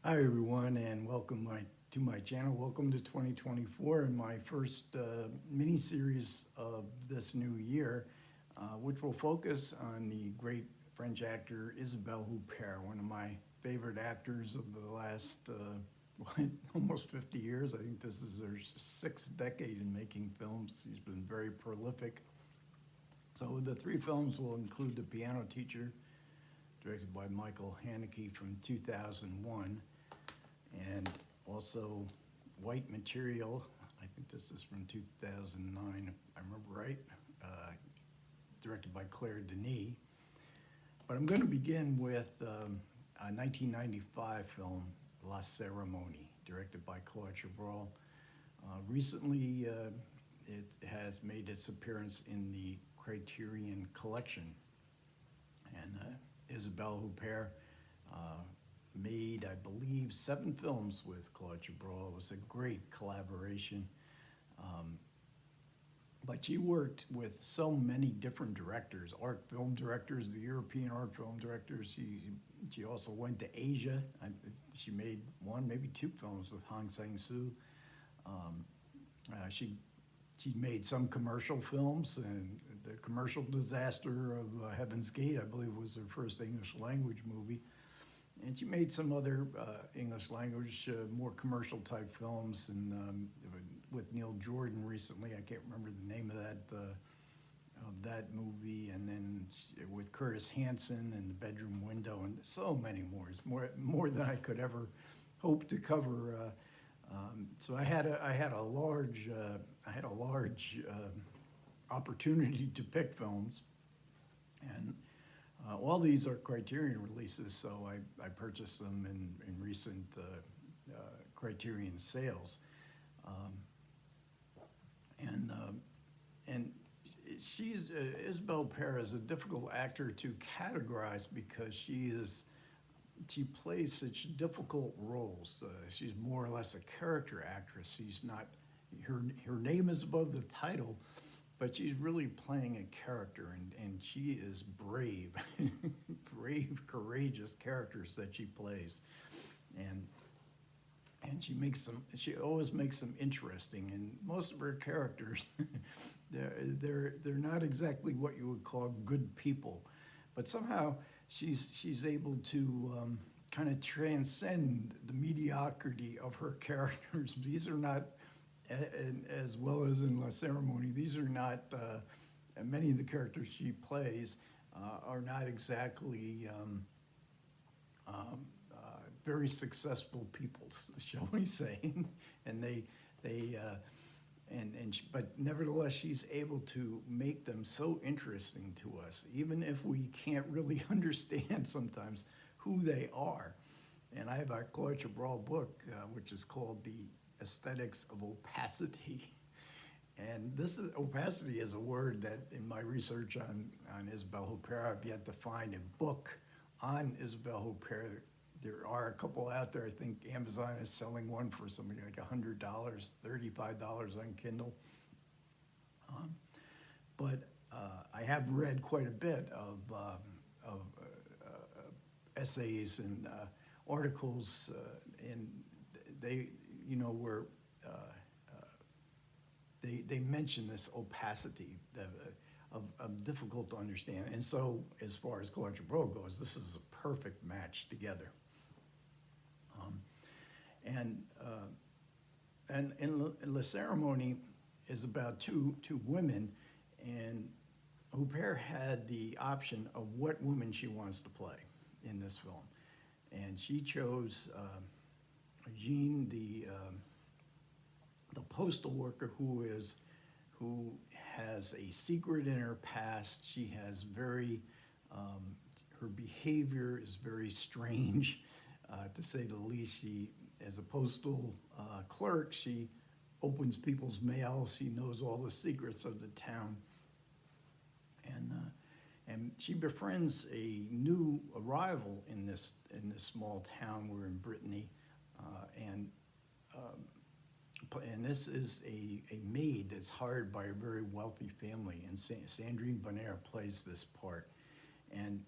Hi everyone, and welcome to my channel. Welcome to 2024 and my first mini-series of this new year, which will focus on the great French actor Isabelle Huppert, one of my favorite actors of the last almost 50 years. I think this is her sixth decade in making films. She's been very prolific. So the three films will include The Piano Teacher, directed by Michael Haneke from 2001, and also White Material. I think this is from 2009, if I remember right, directed by Claire Denis. But I'm going to begin with a 1995 film, La Cérémonie, directed by Claude Chabrol. Recently, it has made its appearance in the Criterion Collection. And Isabelle Huppert made, I believe, 7 films with Claude Chabrol. It was a great collaboration. But she worked with so many different directors, art film directors, the European art film directors. She also went to Asia. She made one, maybe 2 films with Hong Sang-soo. She made some commercial films, and the commercial disaster of Heaven's Gate, I believe, was her first English language movie. And she made some other English language, more commercial type films, and with Neil Jordan recently. I can't remember the name of that movie, and then with Curtis Hanson and The Bedroom Window, and so many more. It's more than I could ever hope to cover. So I had a large opportunity to pick films, and all these are Criterion releases. So I purchased them in recent Criterion sales, and she's Isabelle Huppert is a difficult actor to categorize because she plays such difficult roles. She's more or less a character actress. She's not, her name is above the title, but she's really playing a character, and she is brave, brave, courageous characters that she plays. And she always makes them interesting, and most of her characters, they're not exactly what you would call good people, but somehow she's able to kind of transcend the mediocrity of her characters. These are not, as well as in La Cérémonie, these are not, many of the characters she plays are not exactly very successful people, shall we say. And but nevertheless, she's able to make them so interesting to us, even if we can't really understand sometimes who they are. And I have a Claude Chabrol book, which is called The Aesthetics of Opacity. And opacity is a word that in my research on Isabelle Huppert, I've yet to find a book on Isabelle Huppert. There are a couple out there. I think Amazon is selling one for something like $100, $35 on Kindle. But I have read quite a bit of essays and articles, and they, where they mention this opacity of difficult to understand. And so, as far as Claude Chabrol goes, this is a perfect match together. And La Cérémonie is about two women, and Huppert had the option of what woman she wants to play in this film, and she chose Jean, the postal worker who has a secret in her past. She has her behavior is very strange, to say the least. She, as a postal clerk, she opens people's mail. She knows all the secrets of the town, and she befriends a new arrival in this small town. We're in Brittany, and this is a maid that's hired by a very wealthy family, and Sandrine Bonnaire plays this part. And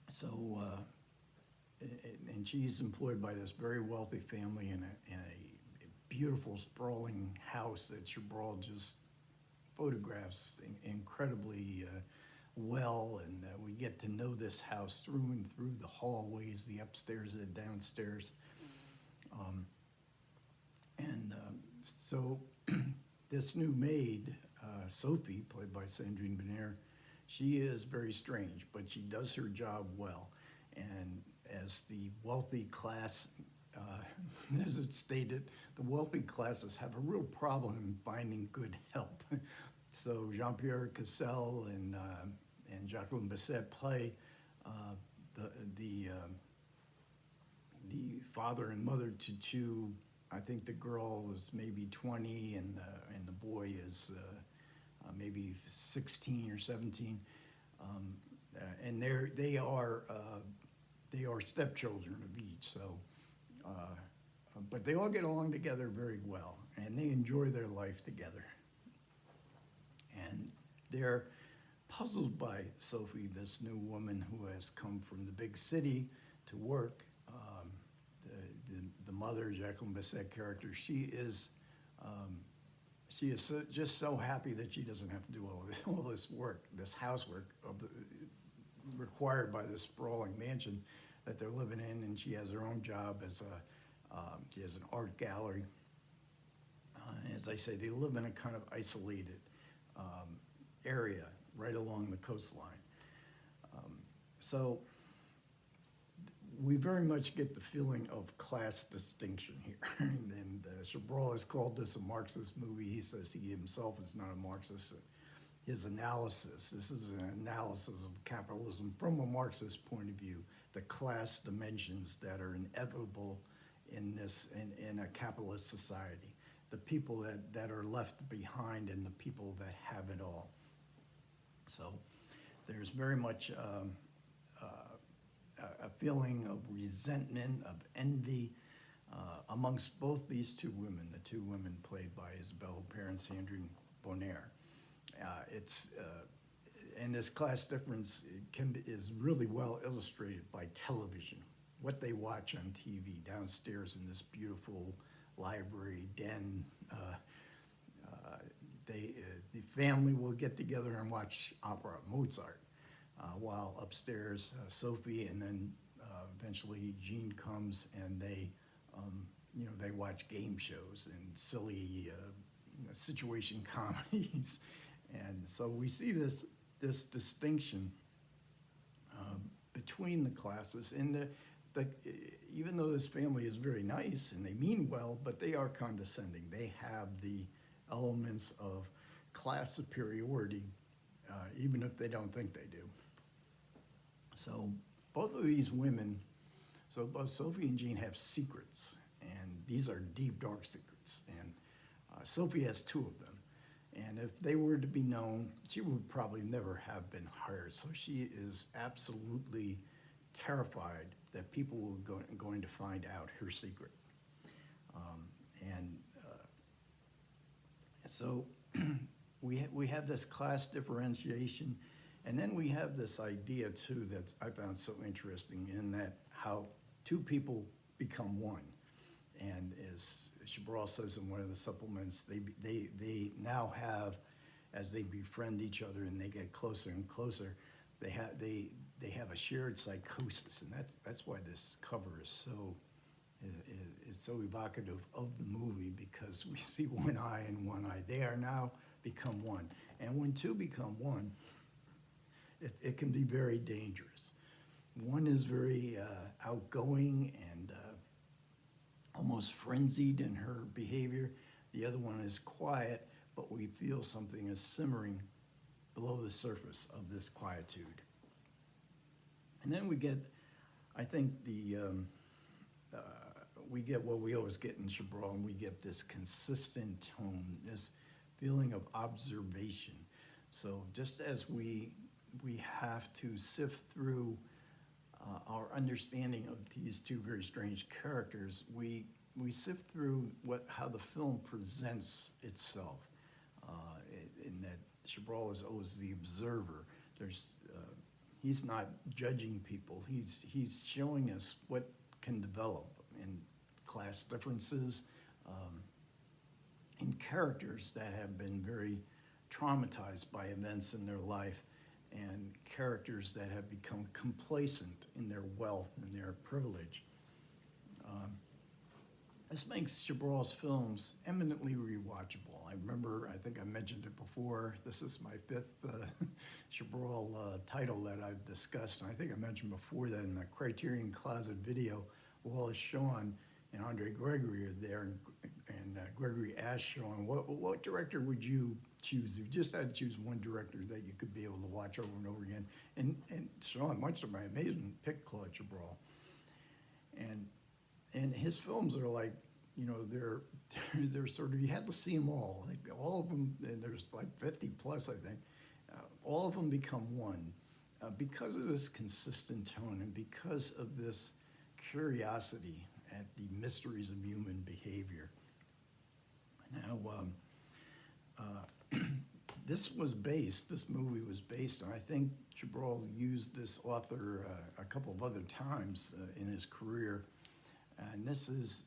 so and she's employed by this very wealthy family in a beautiful sprawling house that Chabrol just photographs incredibly well, and we get to know this house through and through, the hallways, the upstairs and downstairs. So this new maid, Sophie, played by Sandrine Bonnaire, she is very strange, but she does her job well. And as the wealthy class, as it's stated, the wealthy classes have a real problem in finding good help. So Jean-Pierre Cassel and Jacqueline Bisset play the father and mother to two. I think the girl is maybe 20 and the boy is maybe 16 or 17, and they are stepchildren of each. So, but they all get along together very well, and they enjoy their life together. And they're puzzled by Sophie, this new woman who has come from the big city to work. The mother, Jacqueline Bisset character, she is just so happy that she doesn't have to do all this work, this housework required by this sprawling mansion that they're living in, and she has her own job as she has an art gallery. As I say, they live in a kind of isolated area right along the coastline. So we very much get the feeling of class distinction here. And Chabrol has called this a Marxist movie. He says he himself is not a Marxist. His analysis, this is an analysis of capitalism from a Marxist point of view, the class dimensions that are inevitable in a capitalist society, the people that are left behind and the people that have it all. So there's very much a feeling of resentment, of envy amongst both these two women, the two women played by Isabelle Huppert and Sandrine Bonnaire. And this class difference is really well illustrated by television, what they watch on TV downstairs in this beautiful library den. The family will get together and watch opera, Mozart, while upstairs Sophie and then eventually Jean comes and they watch game shows and silly situation comedies. And so we see this distinction between the classes. And even though this family is very nice and they mean well, but they are condescending. They have the elements of class superiority, even if they don't think they do. So both of these women, so both Sophie and Jean have secrets, and these are deep, dark secrets. And Sophie has two of them. And if they were to be known, she would probably never have been hired. So she is absolutely terrified that people were going to find out her secret. So we have this class differentiation, and then we have this idea too that I found so interesting in that how two people become one. And as Chabrol says in one of the supplements, they now have, as they befriend each other and they get closer and closer, they have a shared psychosis, and that's why this cover is so evocative of the movie, because we see one eye and one eye. They are now become one, and when two become one, it can be very dangerous. One is very outgoing and almost frenzied in her behavior. The other one is quiet, but we feel something is simmering below the surface of this quietude. And then we get, I think, we get what we always get in Chabrol, and we get this consistent tone, this feeling of observation. So just as we have to sift through our understanding of these two very strange characters, we sift through how the film presents itself, in that Chabrol is always the observer. he's not judging people. He's showing us what can develop in class differences, in characters that have been very traumatized by events in their life, and characters that have become complacent in their wealth and their privilege. This makes Chabrol's films eminently rewatchable. I remember, I think I mentioned it before, this is my fifth Chabrol title that I've discussed, and I think I mentioned before that in the Criterion Closet video, Wallace Shawn and Andre Gregory are there, and Gregory asked Shawn, what director would you choose? If you just had to choose one director that you could be able to watch over and over again. And Shawn, much to my amazement, picked Claude Chabrol. And his films are like, you know, they're sort of, you had to see them all. Like all of them, and there's like 50 plus, I think. All of them become one because of this consistent tone and because of this curiosity at the mysteries of human behavior. Now, this movie was based on, I think Chabrol used this author a couple of other times in his career. And this is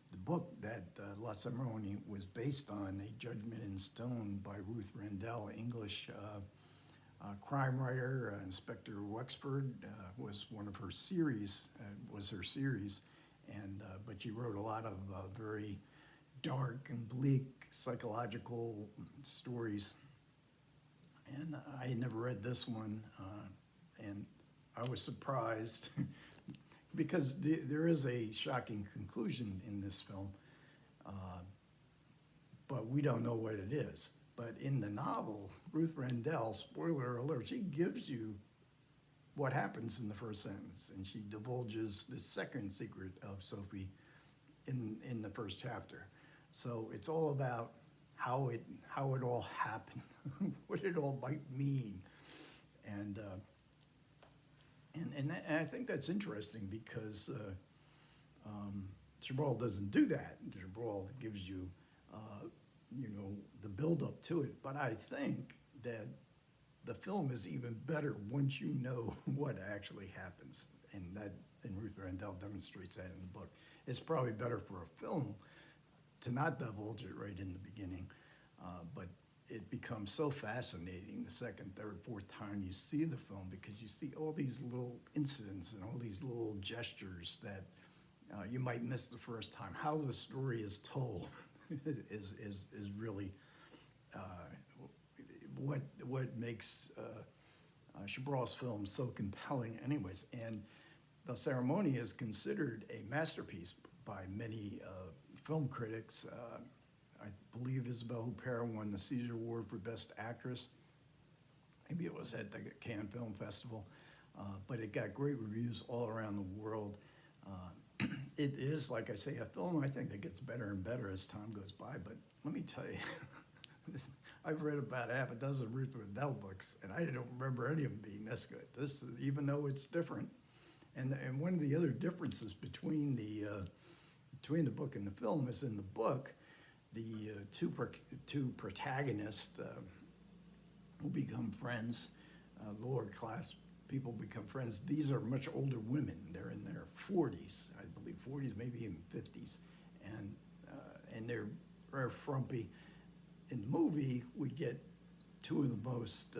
the book that La Cérémonie was based on, A Judgment in Stone by Ruth Rendell, English crime writer. Inspector Wexford was one of her series, and but she wrote a lot of very dark and bleak psychological stories. And I had never read this one, and I was surprised because there is a shocking conclusion in this film, but we don't know what it is. But in the novel, Ruth Rendell, spoiler alert, she gives you what happens in the first sentence, and she divulges the second secret of Sophie in the first chapter. So it's all about how it all happened, what it all might mean, and I think that's interesting because Chabrol doesn't do that. Chabrol gives you, you know, the build-up to it. But I think that the film is even better once you know what actually happens, and Ruth Rendell demonstrates that in the book. It's probably better for a film to not divulge it right in the beginning, but it becomes so fascinating the second, third, fourth time you see the film because you see all these little incidents and all these little gestures that you might miss the first time. How the story is told is really what makes Chabrol's film so compelling anyways. And The Cérémonie is considered a masterpiece by many film critics. I believe Isabelle Huppert won the Caesar Award for Best Actress. Maybe it was at the Cannes Film Festival, but it got great reviews all around the world. It is, like I say, a film I think that gets better and better as time goes by, but let me tell you, I've read about half a dozen Ruth Rendell books, and I don't remember any of them being this good. This, even though it's different, and one of the other differences between the book and the film is in the book, the two protagonists who become friends, lower class people become friends. These are much older women. They're in their 40s, I believe, 40s, maybe even 50s, and they're very frumpy. In the movie, we get two of the most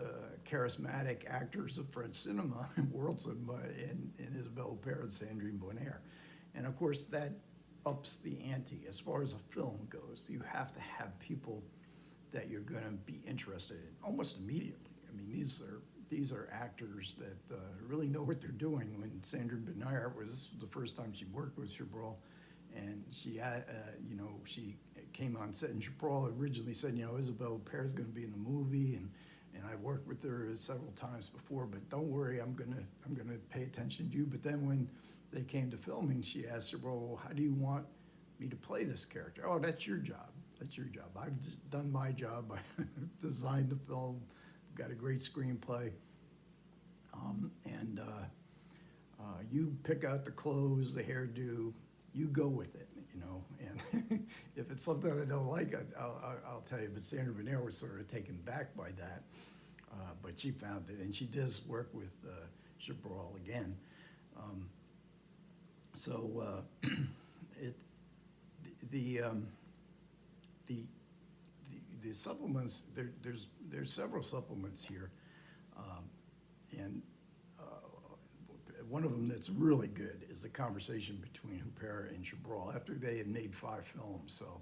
charismatic actors of French cinema, world cinema, in Isabelle Huppert and Sandrine Bonnaire. And of course, that ups the ante as far as a film goes. You have to have people that you're going to be interested in almost immediately. I mean, these are actors that really know what they're doing. When Sandrine Bonnaire was the first time she worked with Chabrol, and she had, you know, she came on set, and Chabrol originally said, you know, Isabelle Huppert is going to be in the movie, and I've worked with her several times before, but don't worry, I'm gonna pay attention to you. But then when they came to filming, she asked Chabrol, well, how do you want me to play this character? Oh, that's your job. That's your job. I've done my job. I designed the film, got a great screenplay, and you pick out the clothes, the hairdo, you go with it, you know. And if it's something I don't like, I'll tell you. But Sandrine Bonnaire was sort of taken back by that. but she found it, and she does work with Chabrol again. So it the the supplements, there's several supplements here, and one of them that's really good is the conversation between Huppert and Chabrol after they had made 5 films. So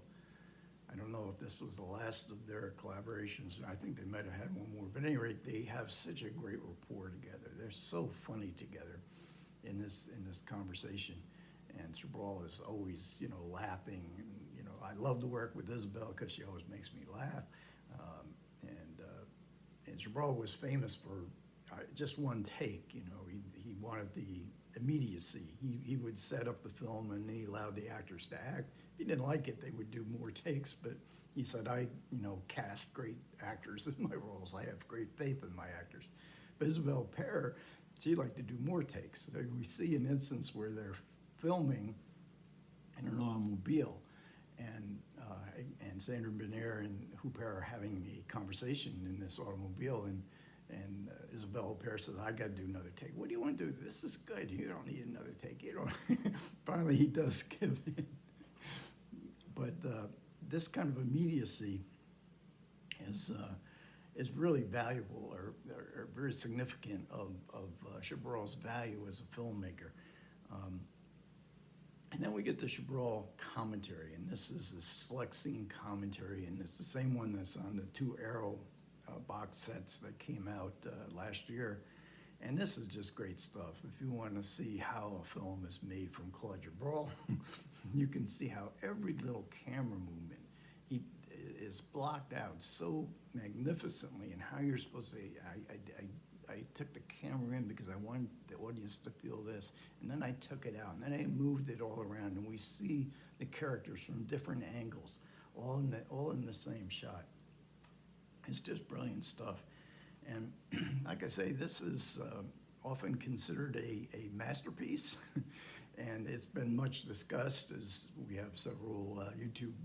I don't know if this was the last of their collaborations. I think they might have had one more, but at any rate, they have such a great rapport together. They're so funny together in this conversation, and Chabrol is always, laughing. And, I love to work with Isabelle because she always makes me laugh. And Chabrol was famous for just one take. He wanted the immediacy. He would set up the film and he allowed the actors to act. If he didn't like it, they would do more takes. But he said, I cast great actors in my roles. I have great faith in my actors. But Isabelle Huppert, she liked to do more takes. So we see an instance where they're filming in an automobile, and Sandrine Bonnaire and Huppert are having a conversation in this automobile, and Isabelle Huppert says, I got to do another take. What do you want to do? This is good. You don't need another take. You don't. Finally, he does give in. But this kind of immediacy is really valuable or very significant of Chabrol's value as a filmmaker. And then we get the Chabrol commentary, and this is the select scene commentary, and it's the same one that's on the 2 Arrow box sets that came out last year. And this is just great stuff. If you want to see how a film is made from Claude Chabrol, you can see how every little camera movement is blocked out so magnificently, and how you're supposed to say, I took the camera in because I wanted the audience to feel this, and then I took it out, and then I moved it all around, and we see the characters from different angles, all in the same shot. It's just brilliant stuff. And like I say, this is often considered a masterpiece, and it's been much discussed, as we have several YouTube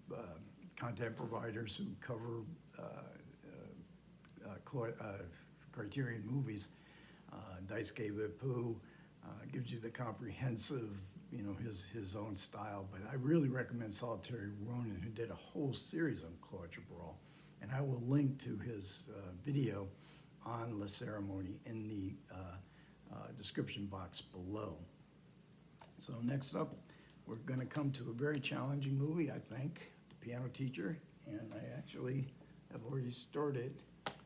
content providers who cover Criterion movies. Daisuke Ippu gives you the comprehensive, his own style. But I really recommend Solitary Ronin, who did a whole series on Claude Chabrol. And I will link to his video on La Cérémonie in the description box below. So next up, we're going to come to a very challenging movie, I think, The Piano Teacher. And I actually have already started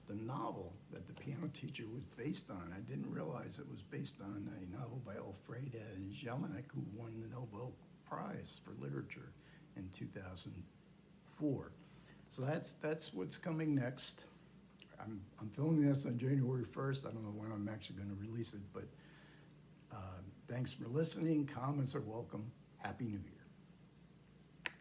the novel that The Piano Teacher was based on. I didn't realize it was based on a novel by Alfreda Jelinek, who won the Nobel Prize for Literature in 2004. So that's what's coming next. I'm filming this on January 1st. I don't know when I'm actually going to release it, but thanks for listening. Comments are welcome. Happy New Year.